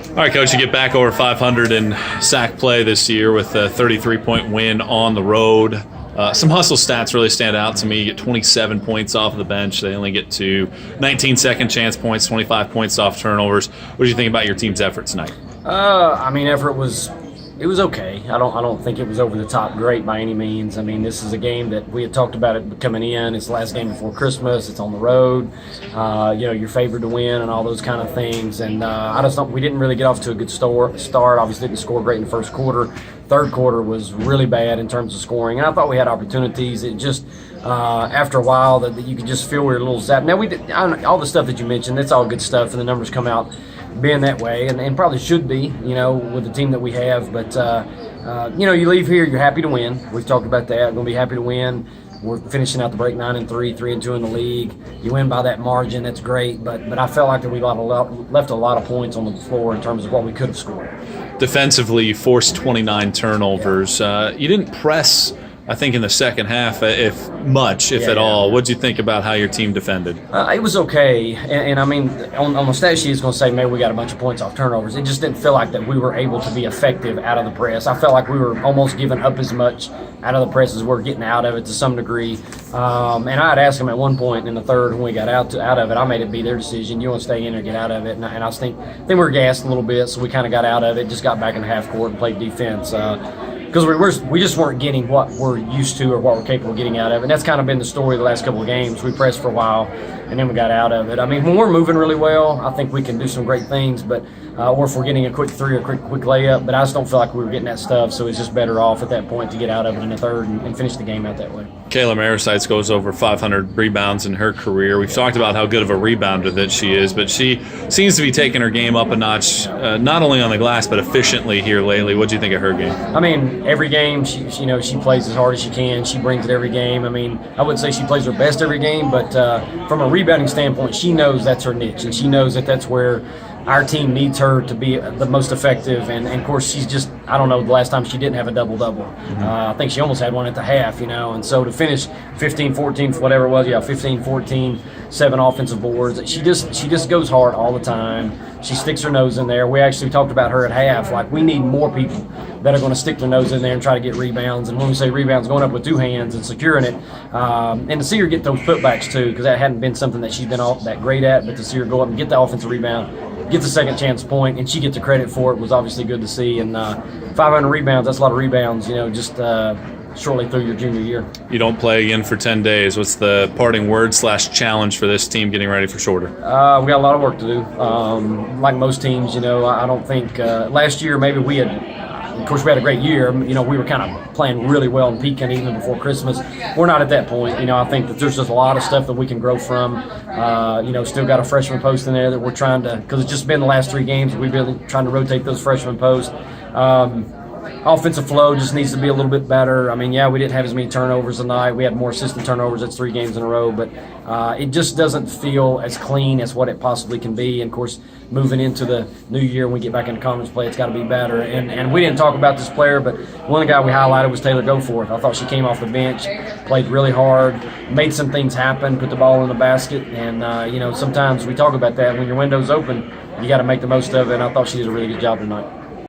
All right, Coach, you get back over 500 in sack play this year with a 33-point win on the road. Some hustle stats really stand out to me. You get 27 points off of the bench. They only get to 19 second chance points, 25 points off turnovers. What do you think about your team's effort tonight? Effort was okay. I don't think it was over the top great by any means. I mean, this is a game that we had talked about it coming in. It's the last game before Christmas. It's on the road. You're favored to win and all those kind of things. And we didn't really get off to a good start. Obviously didn't score great in the first quarter. Third quarter was really bad in terms of scoring. And I thought we had opportunities. It just after a while that you could just feel we were a little zapped. Now we did all the stuff that you mentioned. That's all good stuff, and the numbers come out being that way, and probably should be, with the team that we have. But, you leave here, you're happy to win. We've talked about that. We're going to be happy to win. We're finishing out the break 9-3, 3-2 in the league. You win by that margin, that's great. But I felt like that we left a lot of points on the floor in terms of what we could have scored. Defensively, you forced 29 turnovers. You didn't press, I think, in the second half, if at all. What did you think about how your team defended? It was okay. And I mean, on the stat sheet, it's going to say maybe we got a bunch of points off turnovers. It just didn't feel like that we were able to be effective out of the press. I felt like we were almost giving up as much out of the press as we're getting out of it to some degree. And I had asked them at one point in the third when we got out of it, I made it be their decision. You want to stay in or get out of it? And I think we were gassed a little bit, so we kind of got out of it, just got back in the half court and played defense. Because we just weren't getting what we're used to or what we're capable of getting out of it. And that's kind of been the story of the last couple of games. We pressed for a while, and then we got out of it. I mean, when we're moving really well, I think we can do some great things, but or if we're getting a quick three or quick layup, but I just don't feel like we were getting that stuff, so it's just better off at that point to get out of it in the third and finish the game out that way. Kayla Marisites goes over 500 rebounds in her career. We've talked about how good of a rebounder that she is, but she seems to be taking her game up a notch, not only on the glass, but efficiently here lately. What do you think of her game? I mean, every game she plays as hard as she can. She brings it every game. I mean, I wouldn't say she plays her best every game, but from a rebounding standpoint, she knows that's her niche, and she knows that that's where our team needs her to be the most effective. And of course, she's just, I don't know the last time she didn't have a double-double. I think she almost had one at the half, and so to finish 15, 14, whatever it was, 15, 14, 7 offensive boards. She just goes hard all the time. She sticks her nose in there. We actually talked about her at half. Like, we need more people that are going to stick their nose in there and try to get rebounds. And when we say rebounds, going up with 2 hands and securing it. And to see her get those putbacks, too, because that hadn't been something that she's been all that great at. But to see her go up and get the offensive rebound, get the second chance point, and she gets the credit for it was obviously good to see. And 500 rebounds, that's a lot of rebounds, just shortly through your junior year. You don't play again for 10 days. What's the parting word / challenge for this team getting ready for shorter? We got a lot of work to do. Like most teams, I don't think last year maybe we had, of course, we had a great year. We were kind of playing really well and peaking even before Christmas. We're not at that point. I think that there's just a lot of stuff that we can grow from. Still got a freshman post in there that we're trying to, because it's just been the last 3 games, we've been trying to rotate those freshman posts. Offensive flow just needs to be a little bit better. I mean, we didn't have as many turnovers tonight. We had more assistant turnovers. That's 3 games in a row. But it just doesn't feel as clean as what it possibly can be. And, of course, moving into the new year when we get back into conference play, it's got to be better. And we didn't talk about this player, but one guy we highlighted was Taylor Goforth. I thought she came off the bench, played really hard, made some things happen, put the ball in the basket. And, sometimes we talk about that. When your window's open, you got to make the most of it. And I thought she did a really good job tonight.